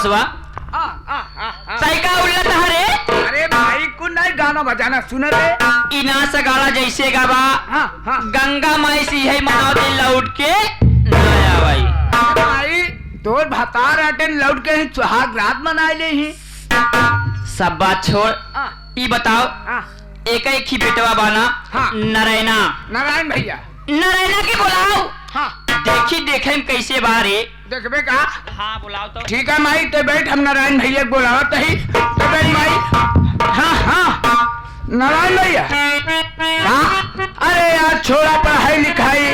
बसवा सही का उल्लत हरे। अरे भाई कुछ नहीं गाना बजाना सुन रे। इना से गाड़ा जैसे गावा गंगा माई सी है मनाओ दिन लौट के नया भाई। भाई तोर भतार अटे लौट के सुहाग रात मनाए ले ही। सब बात छोड़ ई बताओ एक ही बेटवा बाना नारायणा। नारायण भैया नारायणा के बुलाओ। देखी देखे कैसे बारे देखबे का। हाँ बुलाओ तो। ठीक है माई ते बैठ हम नारायण भैया को बुलावत ही। तो बैठ माई। हाँ नारायण भैया। अरे यार छोड़ा पढ़ाई लिखाई।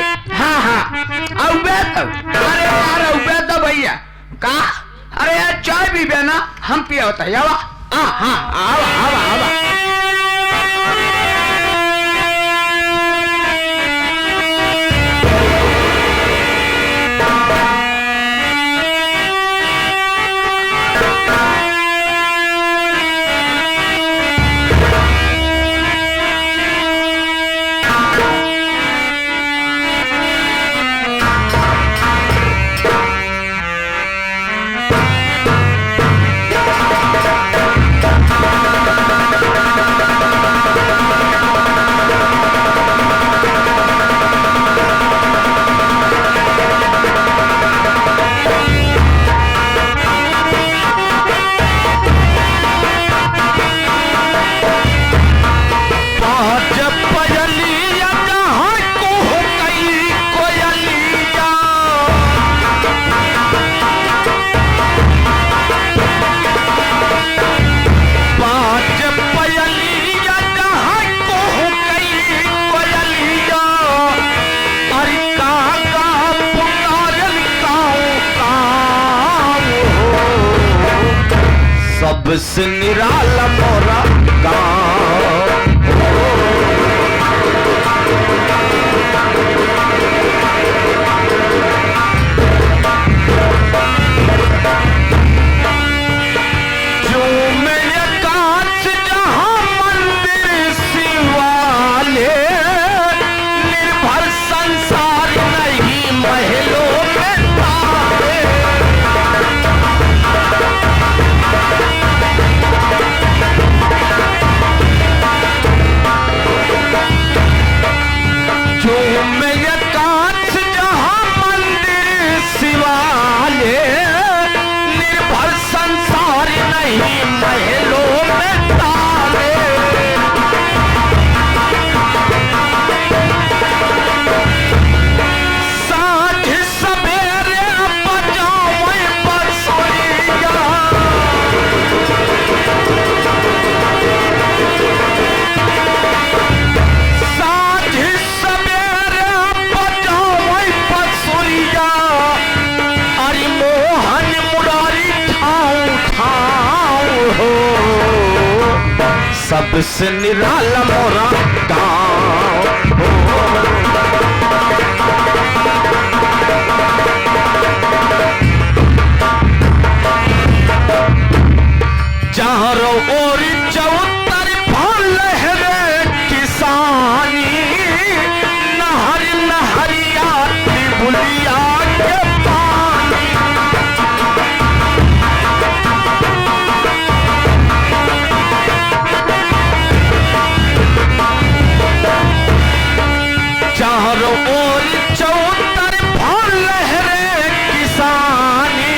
औबे तो अरे यार औबे तो भैया का। अरे यार चाय भी ना हम पिया होता है आवा। आवा आवा आवा। सबसे निराला मोरा गाँव। जो मेरे कांच जहाँ मंदिर शिवाले निर्भर संसार नहीं महलों में तारे। सबसे निराला मोरा गाँव। जहाँ रो और चौतर फल लहरे किसानी नहर नहरिया बुलिया के पानी। चारों ओर चौतर फल लहरे किसानी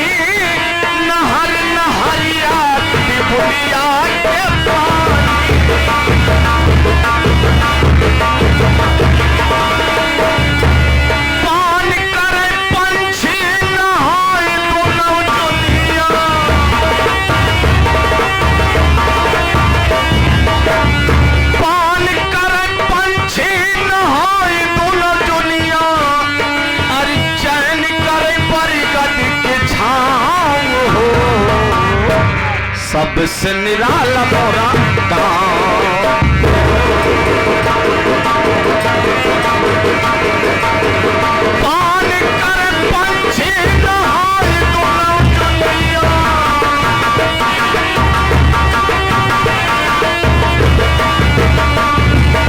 नहर नहरिया बुलिया के पानी। पान करे पंछी नहाए दोनों दुनिया। पान करे पंछी नहाए दोनों दुनिया। अरे चैन करे बरगद के छाँव हो। सबसे निराला मोरा गाँव। पान करे पंछी नहाए दोनों दुनिया।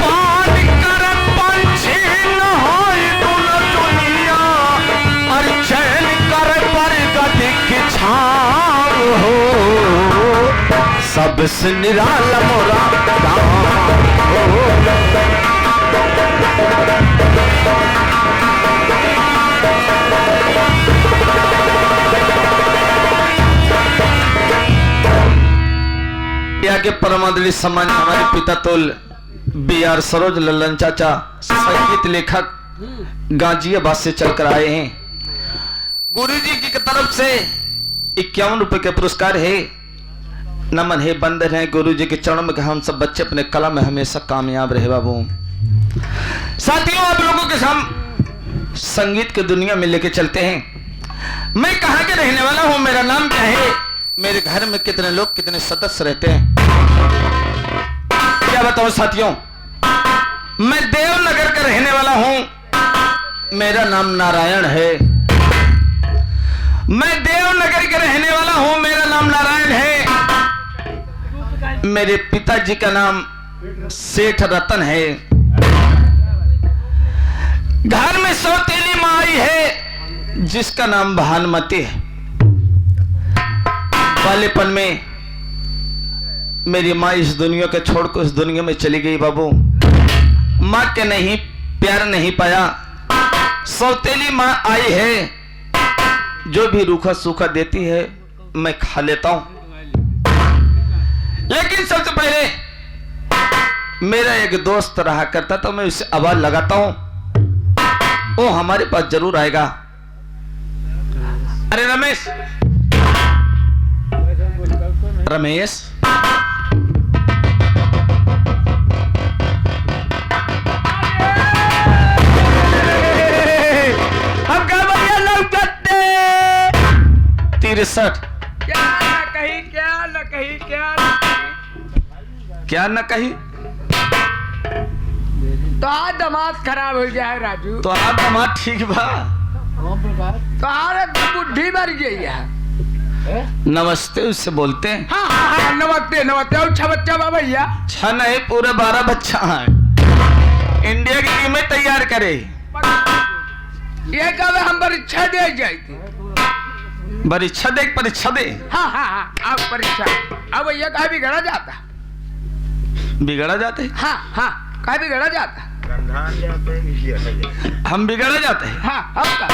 पान करे पंछी नहाए दोनों दुनिया। और चैन करे बरगद की छाँव सबसे निराला मोरा गाँव। के परमादरी सम्मान हमारे पिता तुल B.R. सरोज लल्लन चाचा संगीत लेखक गाजियाबाद से चलकर आए हैं। गुरु जी की तरफ से 51 रुपए के पुरस्कार है। नमन है, बंधन है गुरु जी के चरणों में। हम सब बच्चे अपने कला में हमेशा कामयाब रहे बाबू। साथियों, आप लोगों के सामने संगीत की दुनिया में लेके चलते हैं। मैं कहाँ के रहने वाला हूँ, मेरा नाम क्या है, मेरे घर में कितने लोग कितने सदस्य रहते हैं, क्या बताऊं साथियों। मैं देवनगर का रहने वाला हूं, मेरा नाम नारायण है। मैं देवनगर के रहने वाला हूं, मेरा नाम नारायण है। मेरे पिताजी का नाम सेठ रतन है। घर में सौतेली माँ आई है जिसका नाम भानुमति है। बालेपन में मेरी माँ इस दुनिया के छोड़कर उस दुनिया में चली गई बाबू। माँ के नहीं प्यार नहीं पाया। सौतेली माँ आई है, जो भी रूखा सूखा देती है मैं खा लेता हूं। लेकिन सबसे पहले मेरा एक दोस्त रहा करता तो मैं उसे आवाज लगाता हूं, वो हमारे पास जरूर आएगा। अरे रमेश, रमेश, हम क्या बढ़िया लोग करते 63 क्या न कही, क्या न कही, क्या न कही। क्या न कही तो आज दिमाग खराब हो गया है राजू। तो आप हमारा ठीक बा। तो आज बुद्धि मर गई है। नमस्ते उससे बोलते हैं। हाँ हाँ हाँ, नमस्ते नमस्ते। और 6 बच्चा बा भैया। 6 नहीं, पूरे 12 बच्चा है। इंडिया की टीमें तैयार करे। ये कब हम परीक्षा दे जाई थी। परीक्षा दे, परीक्षा दे। हाँ हाँ हाँ, अब परीक्षा। अब भैया कहीं बिगड़ा जाता। बिगड़ा जाते, हाँ हाँ, कहीं बिगड़ा जाता। हम बिगड़ जाते हैं। हाँ, अब का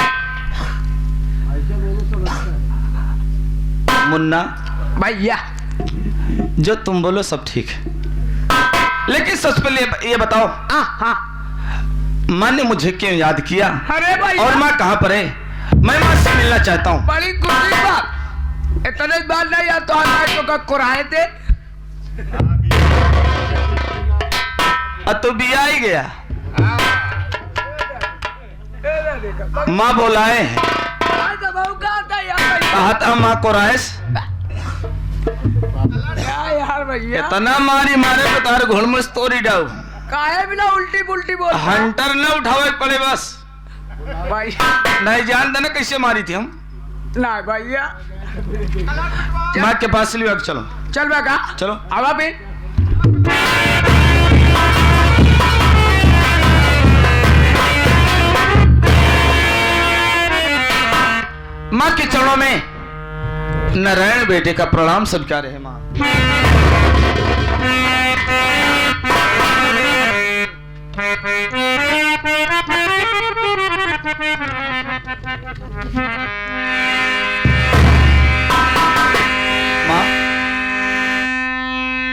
मुन्ना भैया, जो तुम बोलो सब ठीक है, लेकिन सबसे पहले ये बताओ, हाँ हाँ, माँ ने मुझे क्यों याद किया? अरे भैया, और माँ कहाँ पर है? मैं माँ से मिलना चाहता हूँ। बड़ी गुस्सी बात। इतने बार नहीं या तो हमारे को कुराए थे। तो भी आ ही गया। माँ बोलाए कहा था माँ को रायस। यार भैया, इतना मारी मारे तो तार घोड़मुस तोड़ी डाउ। काहे बिना उल्टी पुल्टी बोल। हंटर न उठावे पड़े बस। भाई नहीं जानते ना कैसे मारी थी हम। ना भैया, माँ के पास ले चलो। चल बेटा, चलो। अब भी माँ के चरणों में नारायण बेटे का प्रणाम सब क्या रहे माँ। माँ,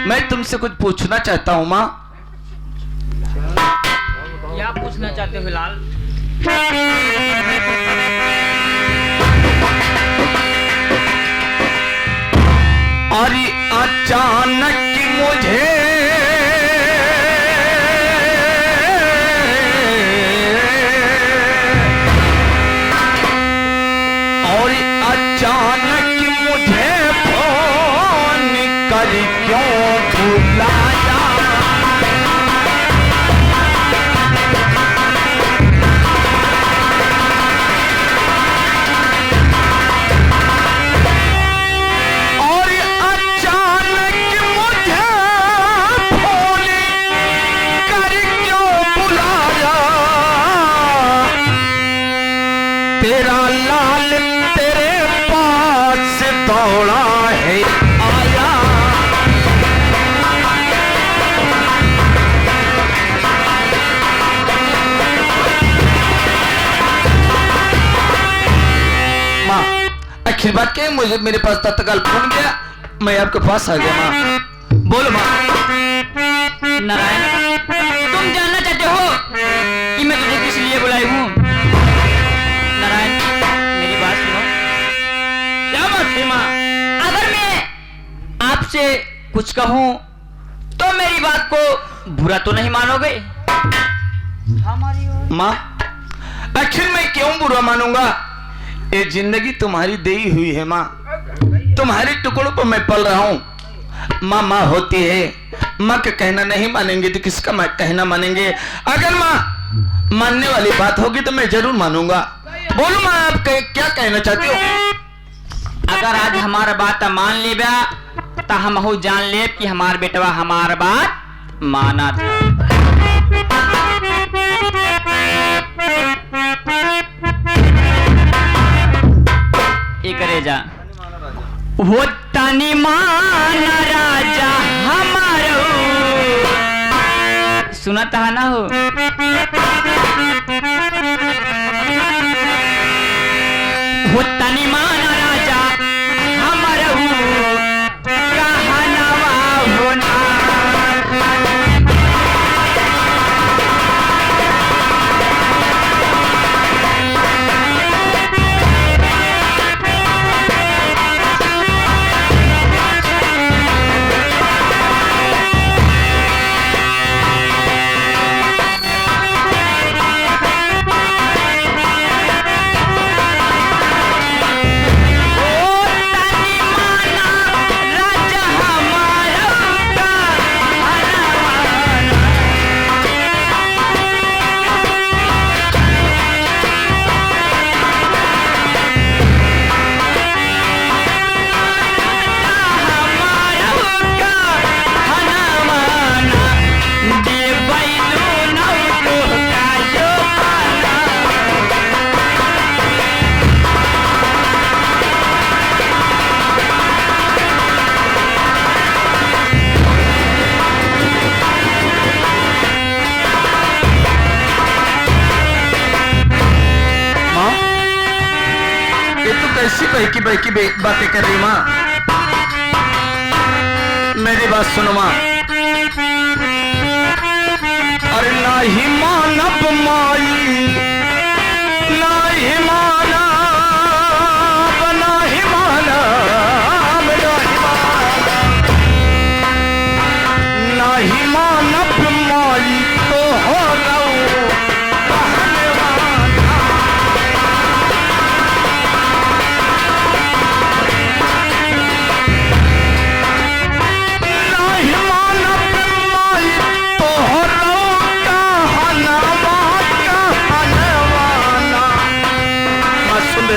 मैं तुमसे कुछ पूछना चाहता हूँ माँ। क्या पूछना चाहते हो फिलहाल? और अचानक मुझे फोन कर क्यों बुलाया? तेरा लाल तेरे पास दौड़ा है आया। आखिर बात क्या है? मुझे मेरे पास तत्काल फोन गया, मैं आपके पास आ गया माँ। बोलो माँ। नारायण, तुम जानना चाहते हो कि मैं तुझे किस लिए बुलाई हूँ? नारायण, मेरी बात सुनो। क्या बात है माँ? अगर मैं आपसे कुछ कहूँ तो मेरी बात को बुरा तो नहीं मानोगे? माँ, आखिर मैं क्यों बुरा मानूंगा? ये जिंदगी तुम्हारी दी हुई है माँ, तुम्हारे टुकड़ों पर मैं पल रहा हूँ। माँ माँ होती है, माँ का कहना नहीं मानेंगे तो किसका माँ कहना मानेंगे? अगर माँ मानने वाली बात होगी तो मैं जरूर मानूंगा। बोलो माँ, आप क्या कहना चाहते हो? अगर आज हमारा बात मान ले तो हम हो जान ले कि हमार बेटवा हमार बात माना था। एक रेजा वो तनी माना राजा हमारो, सुना था ना हो? वो तनी माना राजा हमारो कहनवा होना। कैसी बहकी बातें कर रही माँ? मेरी बात सुनो माँ। अरे नाही मानब माई, नाही मानब, नाही मानब, नाही मानब माई तो हो रहो कहने वाला।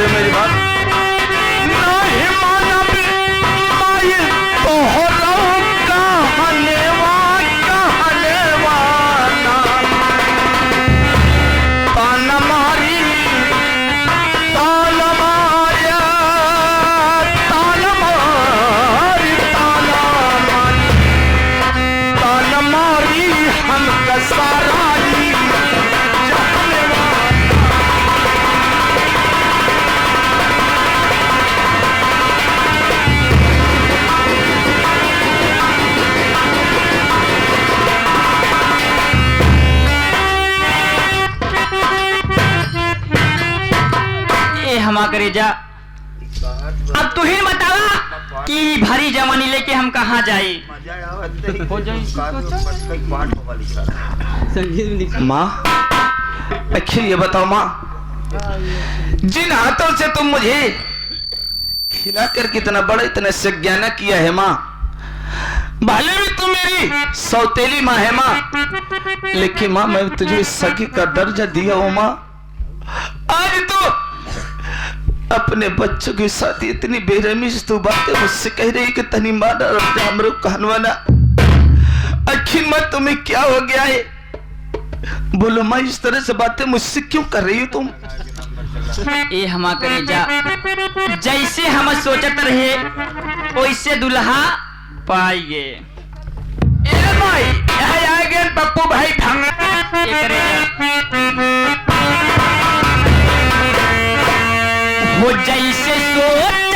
मेरी बात नहीं मानब माई तो हो रहो कहने वाला। तान मारी तान मारिया, तान मारी तान मारी हम कसाराई जाने वाला। हमा करे जा, अब तू ही बतावा कि भारी जवानी लेके हम कहाँ जाए? माँ, आखिर ये बताओ माँ, जिन हाथों से तुम मुझे खिलाकर कितना बड़ा इतना सज्ञाना किया है माँ, भले भी तुम मेरी सौतेली माँ है माँ, लेकिन माँ मैं तुझे सखी का दर्जा दिया हूँ माँ। आज तो अपने बच्चों के साथ इतनी बेरहमी से तू बातें मुझसे कह रही कि तनी माना हमरो कहनवाना। आखिर माँ तुम्हें क्या हो गया है? बोलो माँ, इस तरह से बातें मुझसे क्यों कर रही हो तुम? ए हमा करे जा, जैसे हम सोचत रहे वैसे दुल्हा पाइए। ए भाई यहाँ आ गए पप्पू भाई भांगा। ये करे जा। वो जैसे सोच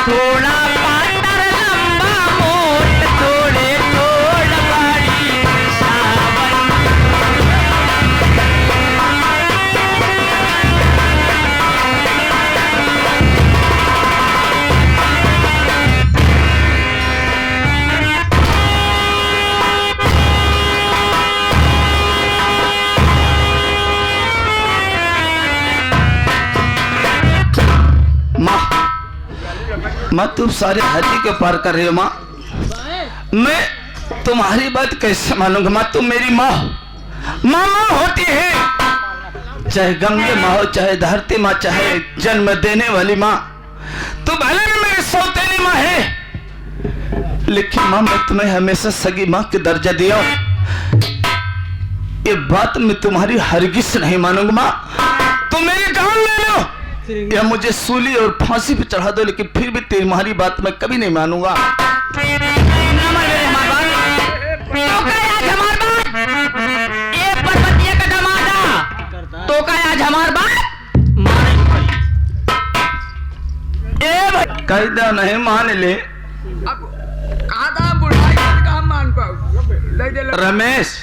थोड़ा पातर लंबा मोट थोड़े थोड़ बड़ी सावन माँ तुम सारे हदी को पार कर रही हो माँ। मैं तुम्हारी बात कैसे मानूंगा माँ? तुम मेरी माँ माँ होती है, चाहे गंगे माँ हो, चाहे धरती माँ, चाहे जन्म देने वाली माँ। तू भले भी मेरी सौतेली माँ है, लेकिन माँ मैं तुम्हें हमेशा सगी माँ के दर्जा दिया। ये बात मैं तुम्हारी हरगिज नहीं मानूंगा माँ। तुम मेरी जान ले लो या मुझे सूली और फांसी पे चढ़ा दो, लेकिन फिर भी तुम्हारी बात मैं कभी नहीं मानूंगा। तो का आज हमार बात कायदा नहीं मान ले। अब कहा था बुढ़ाई कहा मान पाओ ले दे रमेश,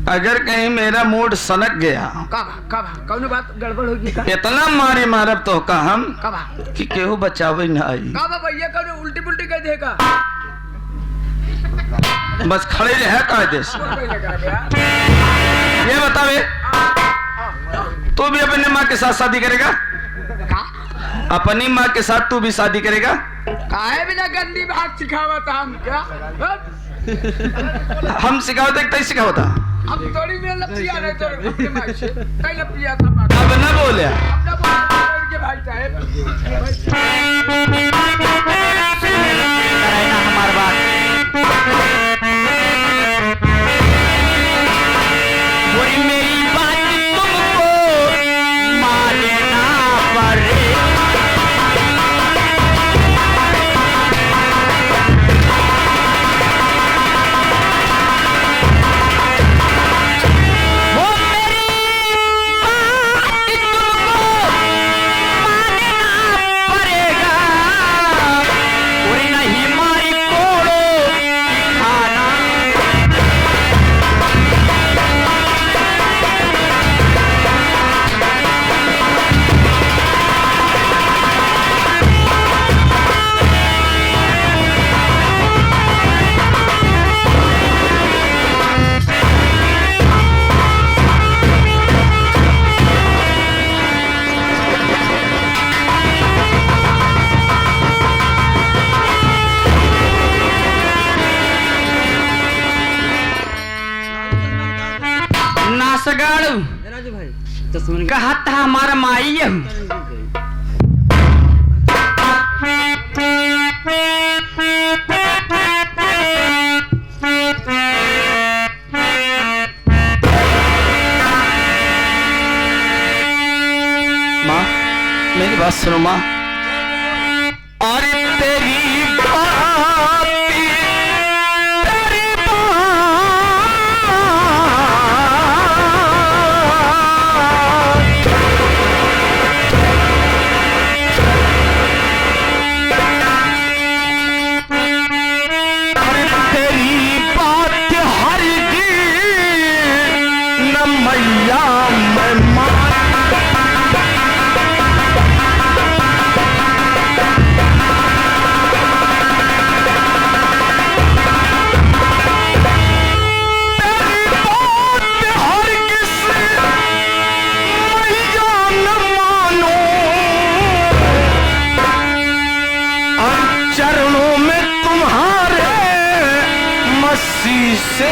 अगर कहीं मेरा मूड सनक गया, कब कौन बात गड़बड़ होगी का? इतना मारे मारब तो का हम कब कि केहू बचावे न आई। कब भैया कौन उल्टी पुल्टी कर देगा? बस खड़े रहे कायदे से। ये बतावे, तू भी अपनी माँ के साथ शादी करेगा? अपनी माँ के साथ तू भी शादी करेगा? काहे बिना गंदी बात सिखावत हम क्या? हम सिखावते कि तई सिखावता? अब थोड़ी में लपिया रहे तो अपने माँ से कई लपिया था बात। अब न बोले। अब ना बोल के भाई साहब कराइना हमार बात। बुरी मेरी बात तुमको मानना पड़ेगा। कहा था हमारा माई है। माँ मेरी बात सुनो माँ। अरे तेरी चरणों में तुम्हारे मसीह से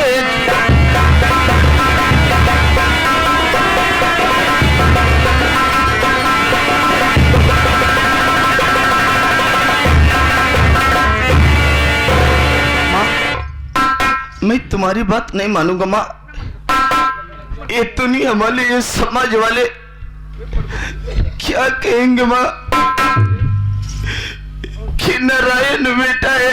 मैं तुम्हारी बात नहीं मानूंगा माँ। ये दुनिया वाले, ये समाज वाले क्या कहेंगे माँ कि नारायण बेटा है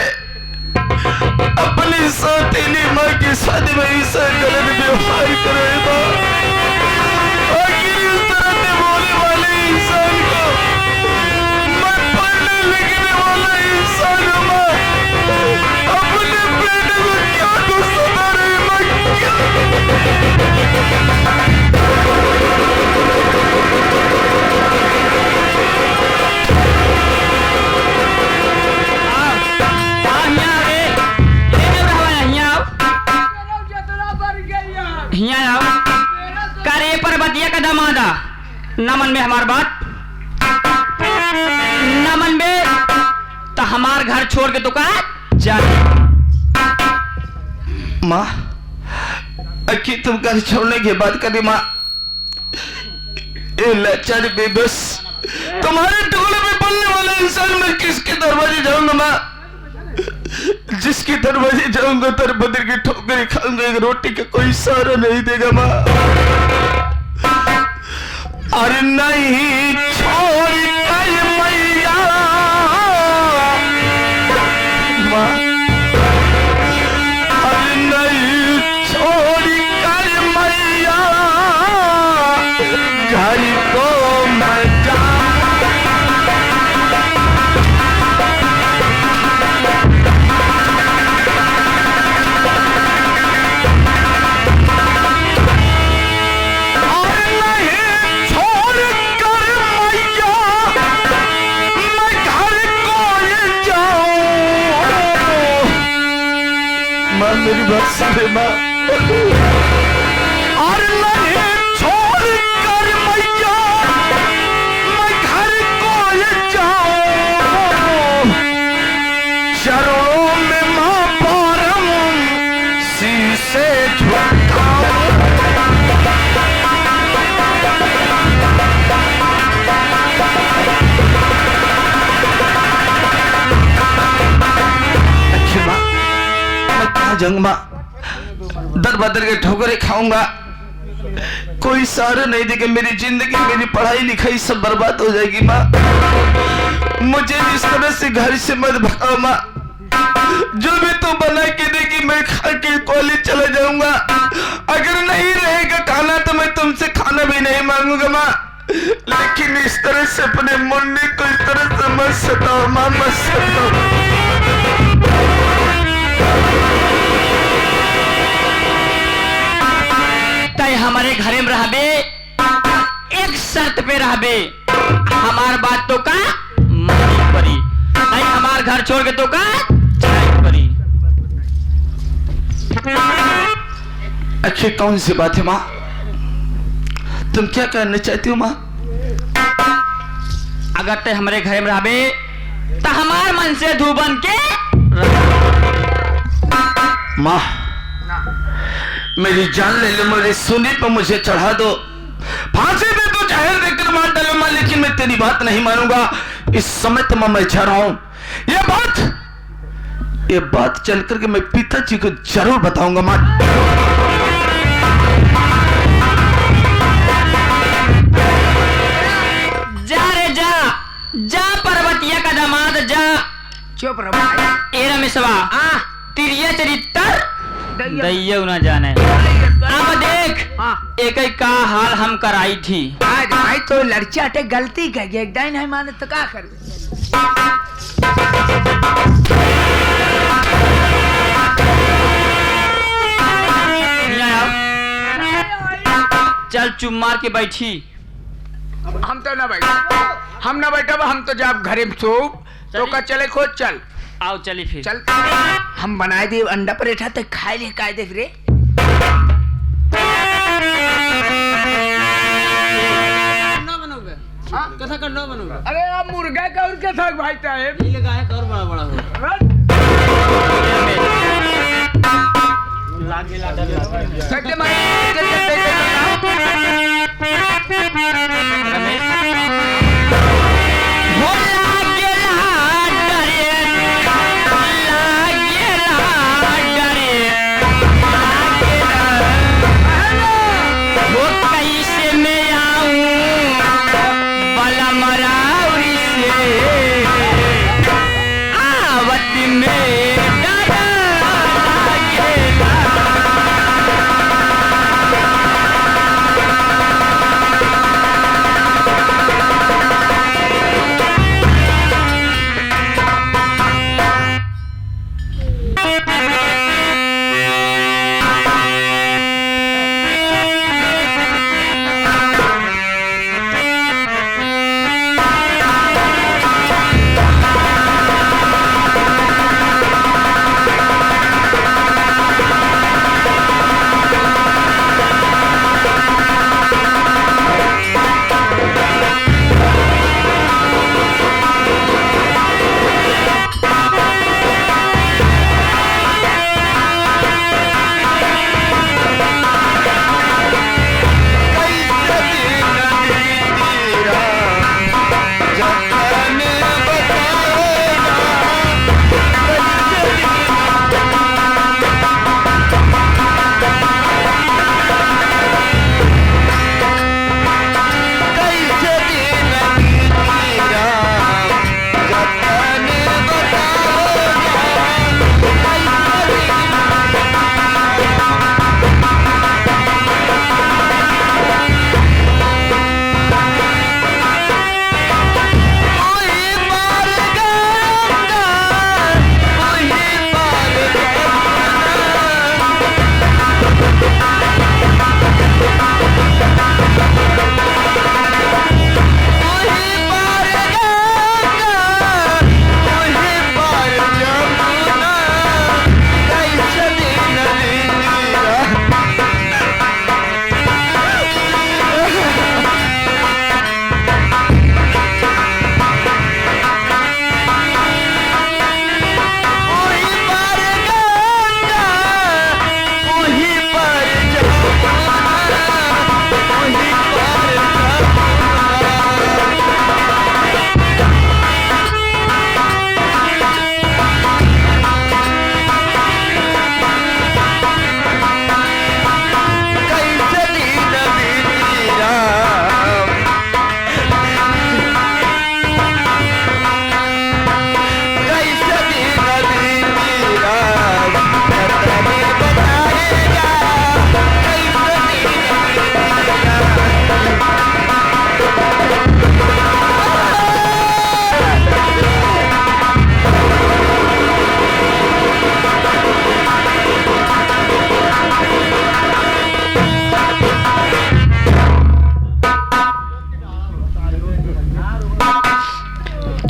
अपनी सौतेली माँ की शादी में ऐसा गलत व्यवहार करे माँ। आखिर इस तरह से बोले वाले इंसान को, मैं पढ़ने लिखने वाला न मन में हमार बात, न मन में तो हमार घर छोड़ के तो कहा जा। माँ अखी तुम घर छोड़ने की बात करी माँ, ये लाचारी बेबस तुम्हारे टुकड़े में पलने वाले इंसान मैं किसके दरवाजे जाऊंगा माँ? जिसके दरवाजे जाऊंगा तर बदर की ठोकरें खाऊंगा, एक रोटी का कोई सहारा नहीं देगा माँ। अरे नहीं छोड़ कर मैया माँ, अरे नहीं छोड़ कर मैया घर को मैं मेरी बात सुने माँ, और नहीं छोड़ कर मैया मैं घर को जाऊं, चरणों में माँ पारम शीशे झुकाऊं। अच्छी माँ जाऊंगा, दर बदर के ठोकरे खाऊंगा, कोई सहारा नहीं देगा, मेरी जिंदगी मेरी पढ़ाई लिखाई सब बर्बाद हो जाएगी माँ। मुझे इस तरह से घर से मत भगाओ माँ, जो भी तू बना के देगी मैं खा के कॉलेज चला जाऊंगा, अगर नहीं रहेगा खाना तो मैं तुमसे खाना भी नहीं मांगूंगा माँ। लेकिन इस तरह से अपने मुन्नी को इस तरह से मत सताओ माँ, मत सताओ। हमारे घरे में रहबे, एक शर्त पे रहबे, हमार बात तो का मानी परी, नहीं हमार घर छोड़ के तो का जाए परी। अच्छी कौन सी बात है माँ, तुम क्या करना चाहती हो माँ? अगर ते हमारे घरे में रहबे तो हमार मन से धूबन के माँ मेरी जान ले लो, मेरी सुनी पर मुझे चढ़ा दो, फांसी पे तो जहर देकर मार डालो माँ, लेकिन मैं तेरी बात नहीं मानूंगा। इस समय तो मैं जा रहा हूं, ये बात चल करके मैं पिताजी को जरूर बताऊंगा माँ। जा रे जा, जा पर्वतिया का दामाद जा। चुप रहो ए रमेशवा, तिरिया चरित्र दैयौ न जाने। अब देख एक का हाल हम कराई थी, आज भाई तो लड़की अटे गलती कर गई, एक नहीं माने तो क्या कर। चल चुप मार के बैठी। हम तो ना बैठा, हम ना बैठा, हम तो जब घरे में सो तो का चले खोज चल। आओ चली फिर चल हम बनाए दे अंडा पराठा तो खाए ले काय दे रे। कथा करना बनोगे? अरे आप मुर्गा का और क्या था भाई साहब? ये लगा है और बड़ा बड़ा हो। लागे सकते मार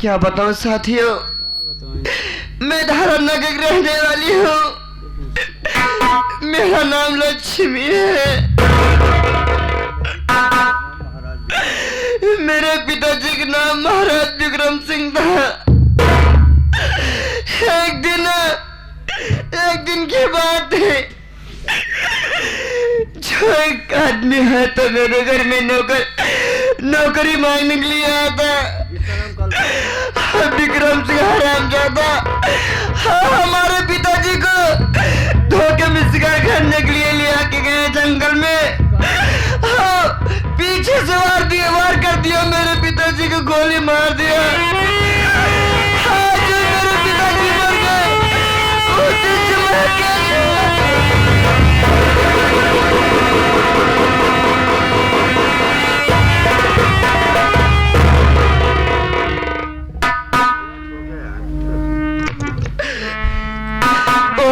क्या बताऊं साथियों, मैं धारानगर की रहने वाली हूँ। मेरा नाम लक्ष्मी है। मेरे पिताजी का नाम महाराज विक्रम सिंह था। एक दिन की बात है, जो एक आदमी है तो मेरे घर में नौकरी मांगने के लिए आया था। विक्रम सिंह हरामजादा हमारे पिताजी को धोखे में शिकार करने के लिए ले आके गए जंगल में। पीछे से वार कर दिया, मेरे पिताजी को गोली मार दिया। जो मेरे पिताजी मर गए उस दिन से मैं अकेले।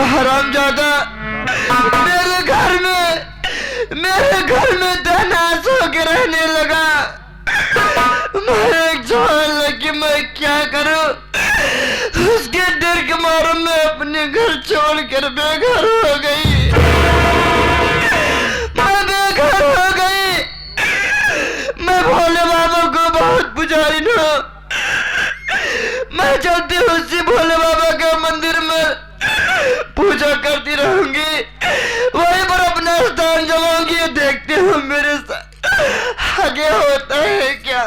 हरामजादा मेरे घर में तनास होकर रहने लगा। मैं एक सवाल लगी, मैं क्या करूं? उसके डर के मारे मैं अपने घर छोड़कर बेघर हो गई। मैं बेघर हो गई। मैं भोले बाबा को बहुत पुजारी हूँ। मैं चलती हूँ उसी भोले बाबा के मंदिर में पूजा करती रहूंगी, वहीं पर अपना स्थान जमाऊंगी। देखती हूँ मेरे साथ आगे होता है क्या।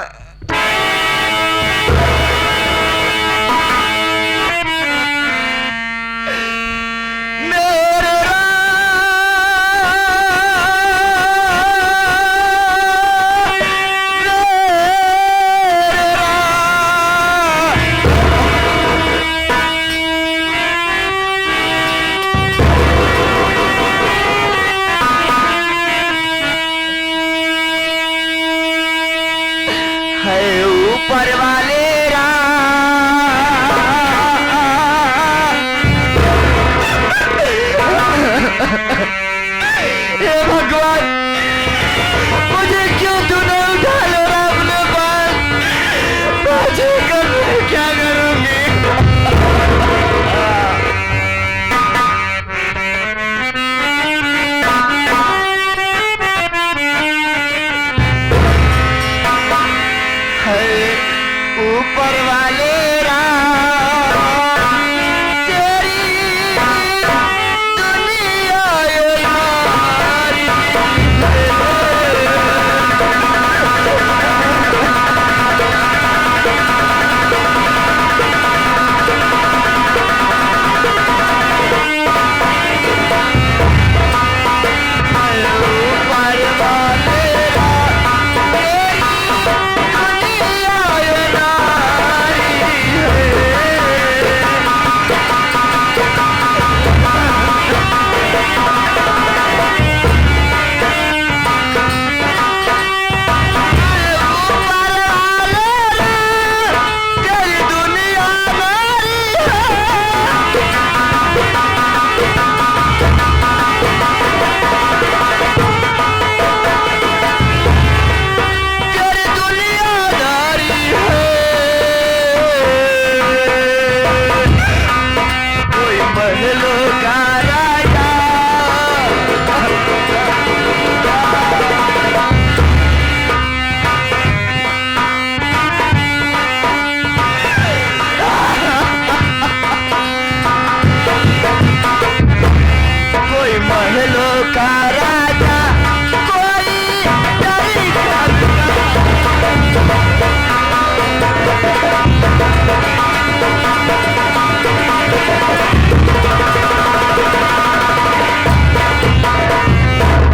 ऊपर वाले हे भगवान, मुझे क्यों तूने उठा लिया अपने पास? मुझे क्या करूंगी? ऊपर वाले